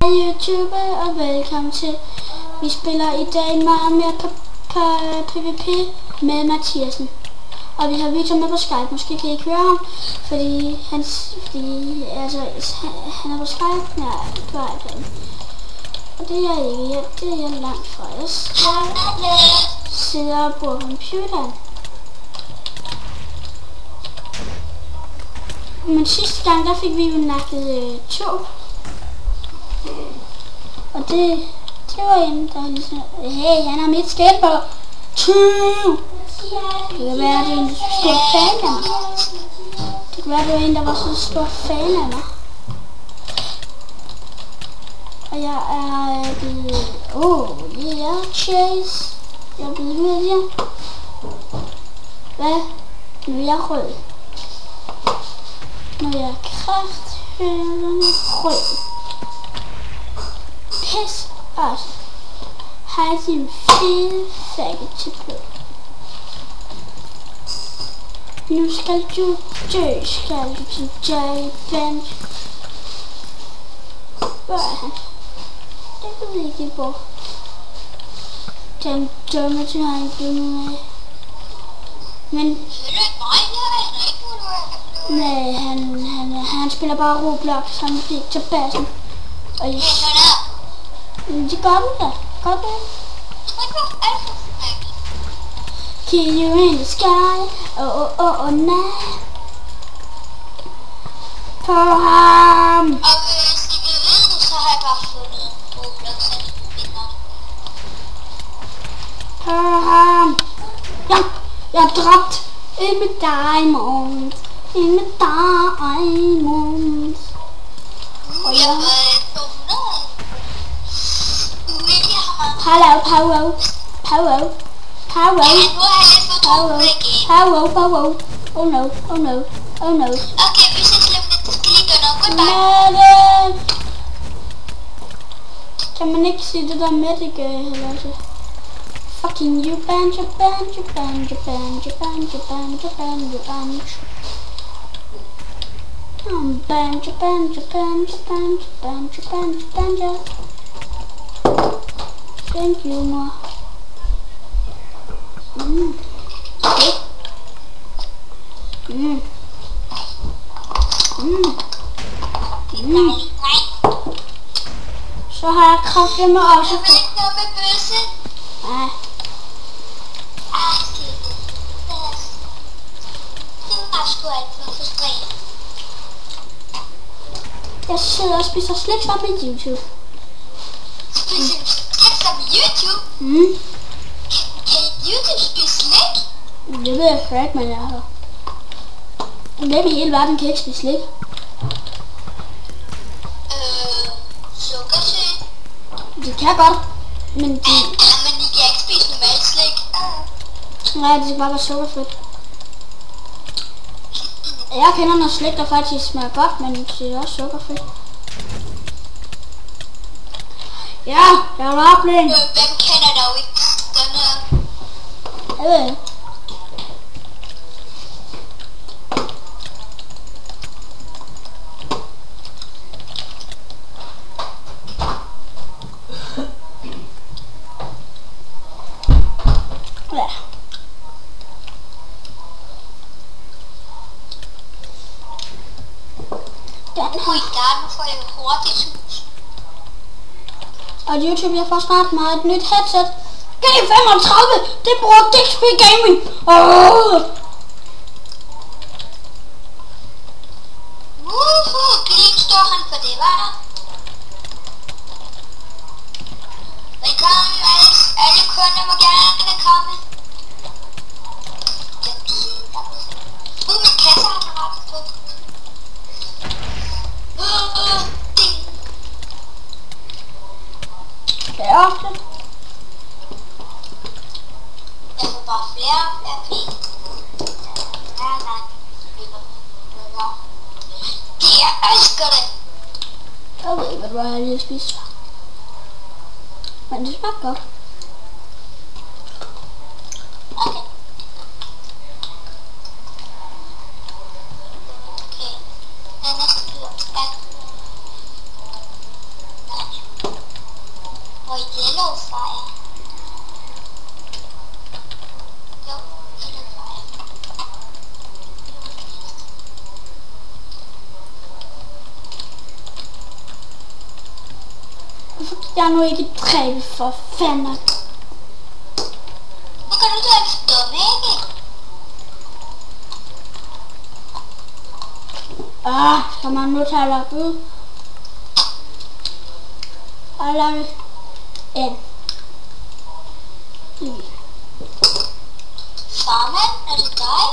Hej YouTube og velkommen til. Vi spiller i dag meget mere PvP med Mathiasen. Og vi har Victor med på Skype. Måske kan I ikke høre ham, fordi han er på Skype. Nej, på iPad. Og det er jeg ikke. Det er jeg langt fra. Jeg sidder og bruger computeren. Men sidste gang der fik vi jo nakket 2. Og det var en, der ligesom, hey, han har mit skæld på 20. Det kan være, det er en stor fan af mig. Det kan være, det var en, der var så stor fan af mig. Og jeg er blevet, chase. Jeg er blevet hurtigere. Hvad? Nu er jeg rød. Nu er jeg krafthøvende rød. Pis også. Har din fede faggot til på. Nu skal du dø, skal du til Japan. Hvor er han? Det ved jeg ikke hvor. Den dumme til han blev af. Men nej, han spiller bare Roblox, han fik til bassen. Og det gør du da. Gør du det? Kill you in the sky. Nej. På ham. Og hvis I vil vide det, så har jeg bare fundet Roblox vinder. På ham. Jeg er dræbt. En med diamond. En med diamond. Og jeg Hello, pow. Oh no. Okay, hvis jeg slipper det, skal lige gøre noget. Goodbye. Kan man ikke sige det der medic heller til? Fucking you banjo. Banjo. Thank you, mor. Så har jeg kraftigt med også. Jeg vil ikke noget med bøsse. Nej. Det var sgu alt for frustrerende. Jeg sidder og spiser slik sammen med YouTube. Spiser du slik sammen med YouTube? Kan YouTube spise slik? Det ved jeg ikke, men jeg har. Hvem i hele verden kan ikke spise slik? Sukkersyge. Det kan godt, men Men I kan ikke spise normalt slik. nej, det skal bare være sukkerfrit. Jeg kender noget slik, der faktisk smager godt, men det er også sukkerfrit. Ja, jeg har oplevet. Hvem kender dog ikke den her? Jeg ved ikke. Ja. Nu får jeg hurtigt hus. Og YouTube, jeg får snart mig et nyt headset. G35, det bruger DXP Gaming. Kan I ikke stå han for det, hva'? Velkommen, alle kunder må gerne komme. Min kasse har den rettet på. Det er ofte. Jeg får bare flere penge. Jeg elsker det. Jeg ved ikke, hvad du har lige at spise. Men det smager godt. Okay. Den næste bliver Yellow Fire. Jo, Yellow Fire. Hvorfor kan jeg nu ikke dræbe for fanden? Hvor kan du da ikke dumme, ikke? Skal man nu tage lagt ud? Og lagt ind. Farman, er det dig?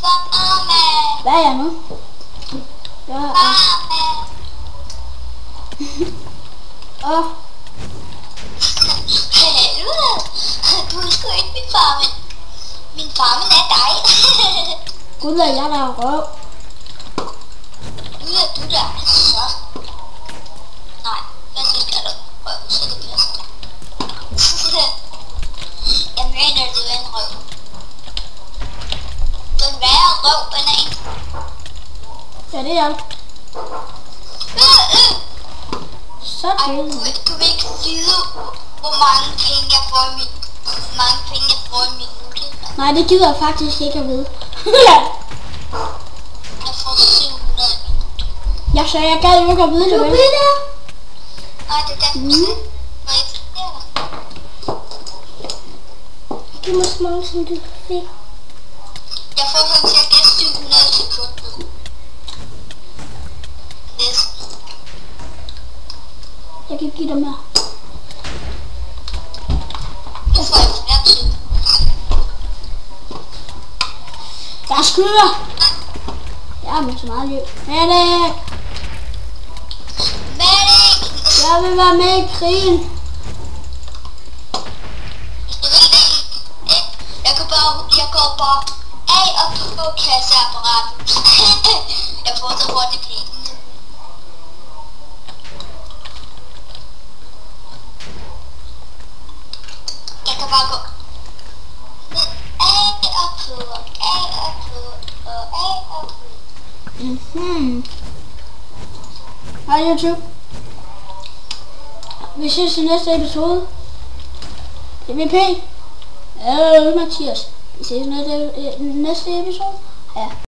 Farman! Hvad er jeg nu? Jeg er... Farman! Helvede! Du er sgu ikke min farmen. Min farmen er dig. Gud, er jeg der er røv. Nu er du der, så. Nej, hvad så skal du? Røv, så det bliver sådan. Jeg mener, du er en røv. Du er en værre røv, banan. Ja, det er jeg. Så Ej, det. du vil ikke vide, hvor mange penge jeg får i min minut. Nej, det gider jeg faktisk ikke at vide. Jeg får 700 i minut. Jeg sagde, jeg gad jo ikke at vide det. Nej, det er derfor, du siger. Må jeg fortælle dig? Giv mig så mange, som du fik. Jeg får sådan cirka 700 sekunder. Næsten. Jeg kan give dig mere. Nu får jeg flere tid. Jeg skyder! Jeg har med så meget liv. Medic! Medic! Jeg vil være med i krigen. Jeg går bare af og på kasseapparatet. Jeg får så hurtigt penge. Jeg kan bare gå af og på, af og på, og af og på. Hej YouTube. Vi ses i næste episode. PvP. Mathias. Vi ses i næste episode. Ja.